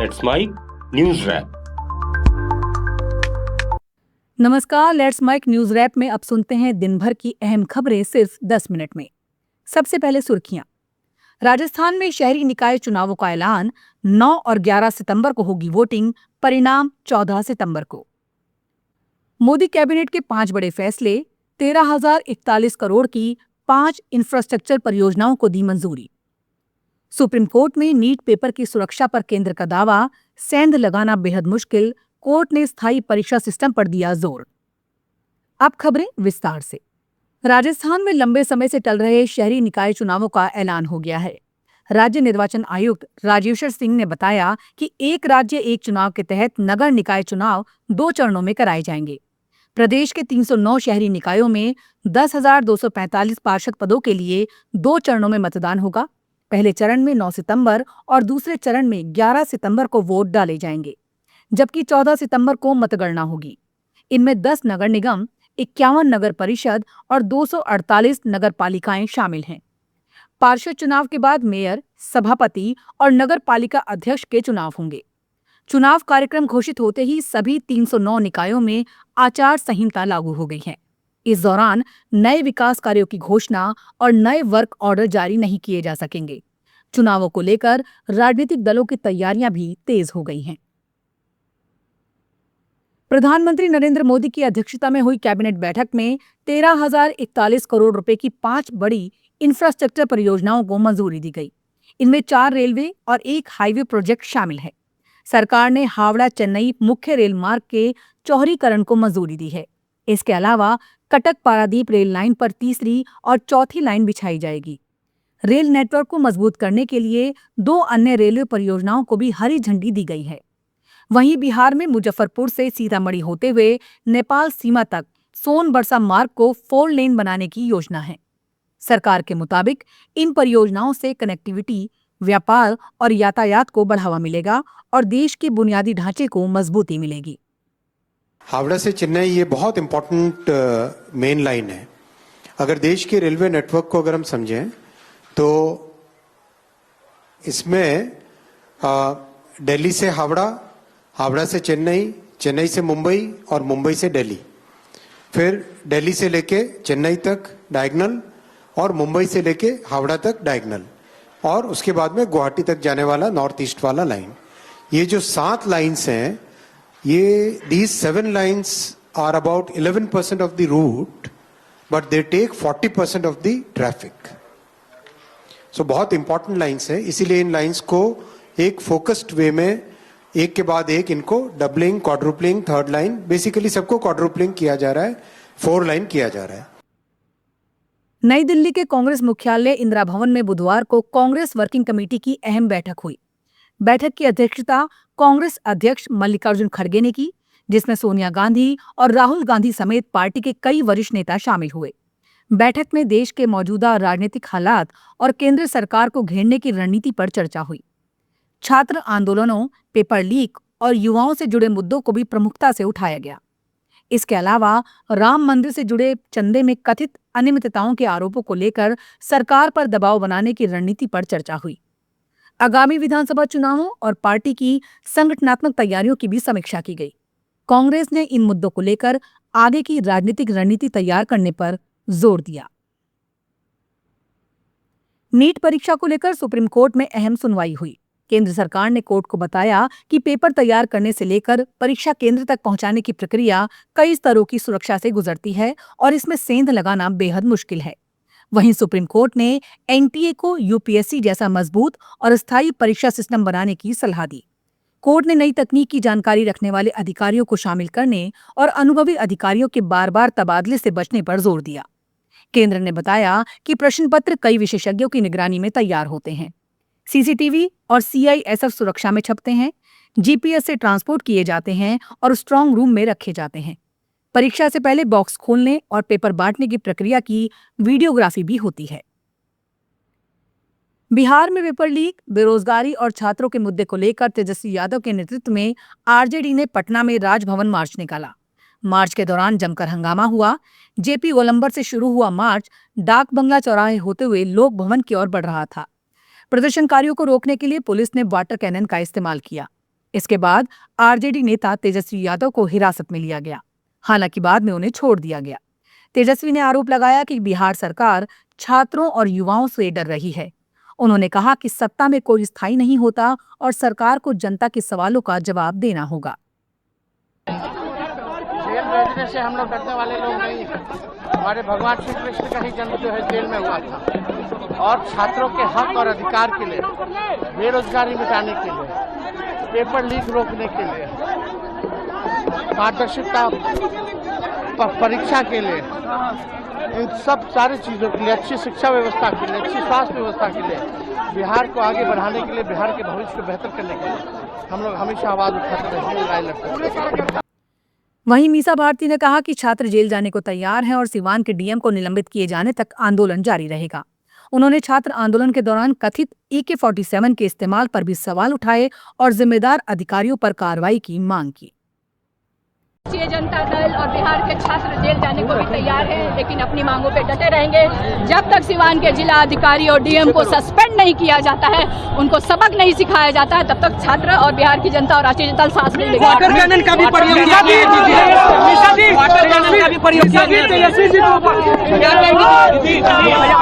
Let's Mic News Wrap. नमस्कार, Let's Mic News Wrap में अब सुनते हैं दिन भर की अहम खबरें सिर्फ 10 मिनट में। सबसे पहले सुर्खियां। राजस्थान में शहरी निकाय चुनावों का ऐलान। 9 और 11 सितंबर को होगी वोटिंग, परिणाम 14 सितंबर को। मोदी कैबिनेट के 5 बड़े फैसले। 13,041 करोड़ की 5 इंफ्रास्ट्रक्चर परियोजनाओं को दी मंजूरी। सुप्रीम कोर्ट में नीट पेपर की सुरक्षा पर केंद्र का दावा। सेंध लगाना बेहद मुश्किल, कोर्ट ने स्थायी परीक्षा सिस्टम पर दिया जोर। अब खबरें विस्तार से। राजस्थान में लंबे समय से टल रहे शहरी निकाय चुनावों का ऐलान हो गया है। राज्य निर्वाचन आयुक्त राजेश्वर सिंह ने बताया कि एक राज्य एक चुनाव के तहत नगर निकाय चुनाव 2 चरणों में कराए जाएंगे। प्रदेश के 309 शहरी निकायों में 10,245 पार्षद पदों के लिए 2 चरणों में मतदान होगा। पहले चरण में 9 सितंबर और दूसरे चरण में 11 सितंबर को वोट डाले जाएंगे, जबकि 14 सितंबर को मतगणना होगी। इनमें 10 नगर निगम, 51 नगर परिषद और 248 नगर पालिकाएं शामिल हैं। पार्षद चुनाव के बाद मेयर, सभापति और नगर पालिका अध्यक्ष के चुनाव होंगे। चुनाव कार्यक्रम घोषित होते ही सभी 309 निकायों में आचार संहिता लागू हो गई है। इस दौरान नए विकास कार्यों की घोषणा और नए वर्क ऑर्डर जारी नहीं किए जा सकेंगे। चुनावों को लेकर राजनीतिक दलों की तैयारियां भी तेज हो गई हैं। प्रधानमंत्री नरेंद्र मोदी की अध्यक्षता में हुई कैबिनेट बैठक में 13,041 करोड़ रुपए की 5 बड़ी इंफ्रास्ट्रक्चर परियोजनाओं को मंजूरी दी गई। इनमें 4 रेलवे और 1 हाईवे प्रोजेक्ट शामिल है। सरकार ने हावड़ा चेन्नई मुख्य रेल मार्ग के चौड़ीकरण को मंजूरी दी है। इसके अलावा कटक पारादीप रेल लाइन पर तीसरी और चौथी लाइन बिछाई जाएगी। रेल नेटवर्क को मजबूत करने के लिए 2 अन्य रेलवे परियोजनाओं को भी हरी झंडी दी गई है। वहीं बिहार में मुजफ्फरपुर से सीतामढ़ी होते हुए नेपाल सीमा तक सोन-बरसा मार्ग को 4 लेन बनाने की योजना है। सरकार के मुताबिक इन परियोजनाओं से कनेक्टिविटी, व्यापार और यातायात को बढ़ावा मिलेगा और देश के बुनियादी ढांचे को मजबूती मिलेगी। हावड़ा से चेन्नई ये बहुत इंपॉर्टेंट मेन लाइन है। अगर देश के रेलवे नेटवर्क को अगर हम समझें तो इसमें दिल्ली से हावड़ा, हावड़ा से चेन्नई, चेन्नई से मुंबई और मुंबई से दिल्ली, फिर दिल्ली से लेके चेन्नई तक डायगोनल और मुंबई से लेके हावड़ा तक डायगोनल, और उसके बाद में गुवाहाटी तक जाने वाला नॉर्थ ईस्ट वाला लाइन। ये जो 7 लाइन्स हैं, ये these 7 lines are about 11% of the route, but they take 40% of the traffic. So बहुत important lines है, इसीलिए इन लाइन्स को एक फोकस्ड वे में एक के बाद एक इनको doubling, quadrupling, third line, basically सबको क्वाड्रुपलिंग किया जा रहा है, 4 लाइन किया जा रहा है। नई दिल्ली के कांग्रेस मुख्यालय इंदिरा भवन में बुधवार को कांग्रेस वर्किंग कमेटी की अहम बैठक हुई। बैठक की अध्यक्षता कांग्रेस अध्यक्ष मल्लिकार्जुन खड़गे ने की, जिसमें सोनिया गांधी और राहुल गांधी समेत पार्टी के कई वरिष्ठ नेता शामिल हुए। बैठक में देश के मौजूदा राजनीतिक हालात और केंद्र सरकार को घेरने की रणनीति पर चर्चा हुई। छात्र आंदोलनों, पेपर लीक और युवाओं से जुड़े मुद्दों को भी प्रमुखता से उठाया गया। इसके अलावा राम मंदिर से जुड़े चंदे में कथित अनियमितताओं के आरोपों को लेकर सरकार पर दबाव बनाने की रणनीति पर चर्चा हुई। आगामी विधानसभा चुनावों और पार्टी की संगठनात्मक तैयारियों की भी समीक्षा की गई। कांग्रेस ने इन मुद्दों को लेकर आगे की राजनीतिक रणनीति तैयार करने पर जोर दिया। नीट परीक्षा को लेकर सुप्रीम कोर्ट में अहम सुनवाई हुई। केंद्र सरकार ने कोर्ट को बताया कि पेपर तैयार करने से लेकर परीक्षा केंद्र तक पहुंचाने की प्रक्रिया कई स्तरों की सुरक्षा से गुजरती है और इसमें सेंध लगाना बेहद मुश्किल है। वहीं सुप्रीम कोर्ट ने एनटीए को यूपीएससी जैसा मजबूत और स्थायी परीक्षा सिस्टम बनाने की सलाह दी। कोर्ट ने नई तकनीक की जानकारी रखने वाले अधिकारियों को शामिल करने और अनुभवी अधिकारियों के बार-बार तबादले से बचने पर जोर दिया। केंद्र ने बताया कि प्रश्न पत्र कई विशेषज्ञों की निगरानी में तैयार होते हैं। सीसीटीवी और सीआईएसएफ सुरक्षा में छपते हैं, जीपीएस से ट्रांसपोर्ट किए जाते हैं और स्ट्रांग रूम में रखे जाते हैं। परीक्षा से पहले बॉक्स खोलने और पेपर बांटने की प्रक्रिया की वीडियोग्राफी भी होती है। बिहार में पेपर लीक, बेरोजगारी और छात्रों के मुद्दे को लेकर तेजस्वी यादव के नेतृत्व में आरजेडी ने पटना में राजभवन मार्च निकाला। मार्च के दौरान जमकर हंगामा हुआ। जेपी गोलंबर से शुरू हुआ मार्च डाक बंगला चौराहे होते हुए लोक भवन की ओर बढ़ रहा था। प्रदर्शनकारियों को रोकने के लिए पुलिस ने वाटर कैनन का इस्तेमाल किया। इसके बाद आरजेडी नेता तेजस्वी यादव को हिरासत में लिया गया। हालांकि बाद में उन्हें छोड़ दिया गया। तेजस्वी ने आरोप लगाया कि बिहार सरकार छात्रों और युवाओं से डर रही है। उन्होंने कहा कि सत्ता में कोई स्थायी नहीं होता और सरकार को जनता के सवालों का जवाब देना होगा। जेल भेजने से हम लोग डरने वाले लोग नहीं हैं। हमारे भगवान श्री कृष्ण का ही जन्म जो है जेल में हुआ था, और छात्रों के हक और अधिकार के लिए, बेरोजगारी मिटाने के लिए, पेपर लीक रोकने के लिए, पारदर्शिता परीक्षा के लिए, इन सब सारी चीजों के लिए, अच्छी शिक्षा व्यवस्था के लिए, अच्छी स्वास्थ्य व्यवस्था के लिए, बिहार को आगे बढ़ाने के लिए, बिहार के भविष्य को बेहतर करने के लिए हम लोग हमेशा आवाज उठाते रहेंगे, लड़ाई लड़ते रहेंगे। वहीं मीसा भारती ने कहा कि छात्र जेल जाने को तैयार हैं और सीवान के डीएम को निलंबित किए जाने तक आंदोलन जारी रहेगा। उन्होंने छात्र आंदोलन के दौरान कथित AK-47 के इस्तेमाल पर भी सवाल उठाए और जिम्मेदार अधिकारियों पर कार्रवाई की मांग की। भारतीय जनता दल और बिहार के छात्र जेल जाने को भी तैयार हैं, लेकिन अपनी मांगों पे डटे रहेंगे। जब तक सिवान के जिला अधिकारी और डीएम को सस्पेंड नहीं किया जाता है, उनको सबक नहीं सिखाया जाता है, तब तक छात्र और बिहार की जनता और राष्ट्रीय जनता सांस नहीं लेगी। वाटर कैनन का भी प्रयोग किया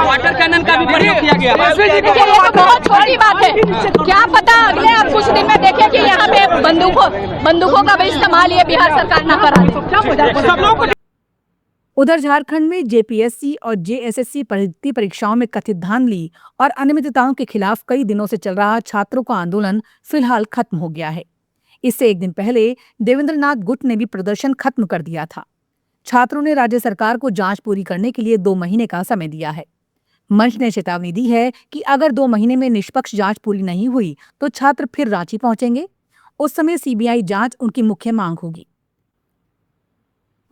वाटर कैनन का भी प्रयोग किया गया। ये तो बहुत छोटी बात है। क्या पता अगले आप कुछ दिन में देखें कि यहाँ पे बंदूकों का भी इस्तेमाल ये बिहार सरकार न करा दे। उधर झारखंड में जेपीएससी और जेएसएससी भर्ती परीक्षाओं में कथित धांधली और अनियमितताओं के खिलाफ कई दिनों से चल रहा छात्रों का आंदोलन फिलहाल खत्म हो गया है। इससे एक दिन पहले देवेंद्र नाथ गुट ने भी प्रदर्शन खत्म कर दिया था। छात्रों ने राज्य सरकार को जांच पूरी करने के लिए 2 महीने का समय दिया है। मंच ने चेतावनी दी है कि अगर 2 महीने में निष्पक्ष जांच पूरी नहीं हुई तो छात्र फिर रांची पहुंचेंगे। उस समय सीबीआई जांच उनकी मुख्य मांग होगी।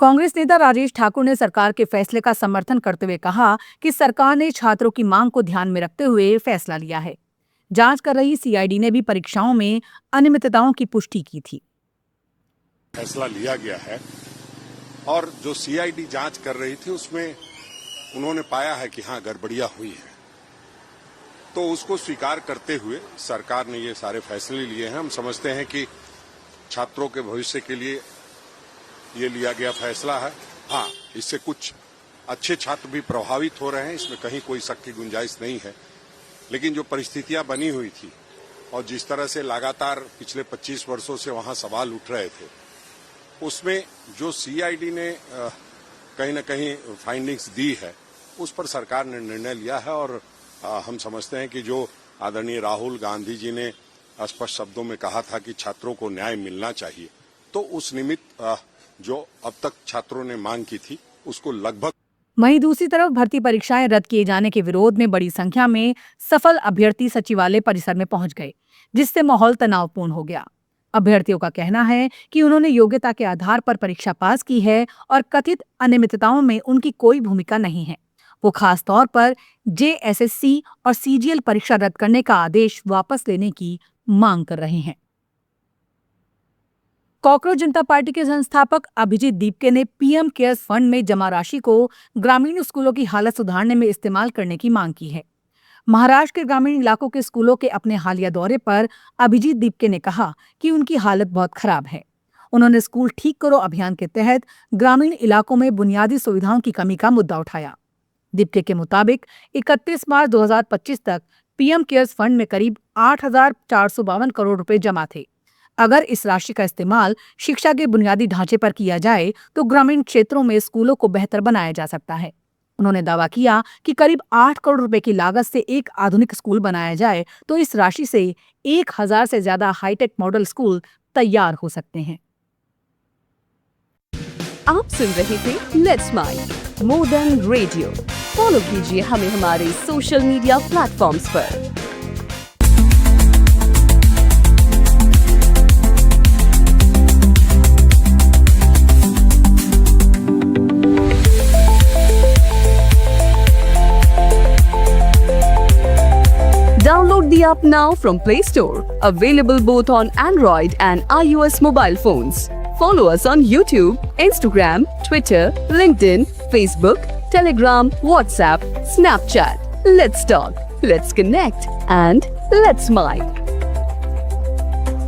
कांग्रेस नेता राजेश ठाकुर ने सरकार के फैसले का समर्थन करते हुए कहा कि सरकार ने छात्रों की मांग को ध्यान में रखते हुए फैसला लिया है। जांच कर रही सीआईडी ने भी परीक्षाओं में अनियमितताओं की पुष्टि की थी। फैसला लिया गया है और जो सीआईडी जांच कर रही थी उसमें उन्होंने पाया है कि हाँ गड़बड़ियां हुई है, तो उसको स्वीकार करते हुए सरकार ने ये सारे फैसले लिए हैं। हम समझते हैं कि छात्रों के भविष्य के लिए ये लिया गया फैसला है। हाँ, इससे कुछ अच्छे छात्र भी प्रभावित हो रहे हैं, इसमें कहीं कोई शक की गुंजाइश नहीं है। लेकिन जो परिस्थितियां बनी हुई थी और जिस तरह से लगातार पिछले 25 वर्षों से वहां सवाल उठ रहे थे, उसमें जो सीआईडी ने कहीं न कहीं फाइंडिंग्स दी है, उस पर सरकार ने निर्णय लिया है। और हम समझते हैं कि जो आदरणीय राहुल गांधी जी ने स्पष्ट शब्दों में कहा था कि छात्रों को न्याय मिलना चाहिए, तो उस निमित्त जो अब तक छात्रों ने मांग की थी उसको लगभग। वहीं दूसरी तरफ भर्ती परीक्षाएं रद्द किए जाने के विरोध में बड़ी संख्या में सफल अभ्यर्थी सचिवालय परिसर में पहुंच गए, जिससे माहौल तनावपूर्ण हो गया। अभ्यर्थियों का कहना है कि उन्होंने योग्यता के आधार पर परीक्षा पास की है और कथित अनियमितताओं में उनकी कोई भूमिका नहीं है। वो खास तौर पर जेएसएससी और सीजीएल परीक्षा रद्द करने का आदेश वापस लेने की मांग कर रहे हैं। कॉकरोच जनता पार्टी के संस्थापक अभिजीत दीपके ने पीएम केयर्स फंड में जमा राशि को ग्रामीण स्कूलों की हालत सुधारने में इस्तेमाल करने की मांग की है। महाराष्ट्र के ग्रामीण इलाकों के स्कूलों के अपने हालिया दौरे पर अभिजीत दीपके ने कहा कि उनकी हालत बहुत खराब है। उन्होंने स्कूल ठीक करो अभियान के तहत ग्रामीण इलाकों में बुनियादी सुविधाओं की कमी का मुद्दा उठाया। दीपके के मुताबिक 31 मार्च 2025 तक पीएम केयर्स फंड में करीब 8,452 करोड़ रुपए जमा थे। अगर इस राशि का इस्तेमाल शिक्षा के बुनियादी ढांचे पर किया जाए तो ग्रामीण क्षेत्रों में स्कूलों को बेहतर बनाया जा सकता है। उन्होंने दावा किया कि करीब 8 करोड़ रुपए की लागत से एक आधुनिक स्कूल बनाया जाए तो इस राशि से 1000 से ज्यादा हाईटेक मॉडल स्कूल तैयार हो सकते हैं। आप सुन रहे थे Let's Mic more than radio. Follow कीजिए हमें हमारे सोशल मीडिया प्लेटफॉर्म्स पर। Download the app now from Play Store. Available both on Android and iOS mobile phones. Follow us on YouTube, Instagram, Twitter, LinkedIn, Facebook, Telegram, WhatsApp, Snapchat. Let's talk, let's connect, and let's smile.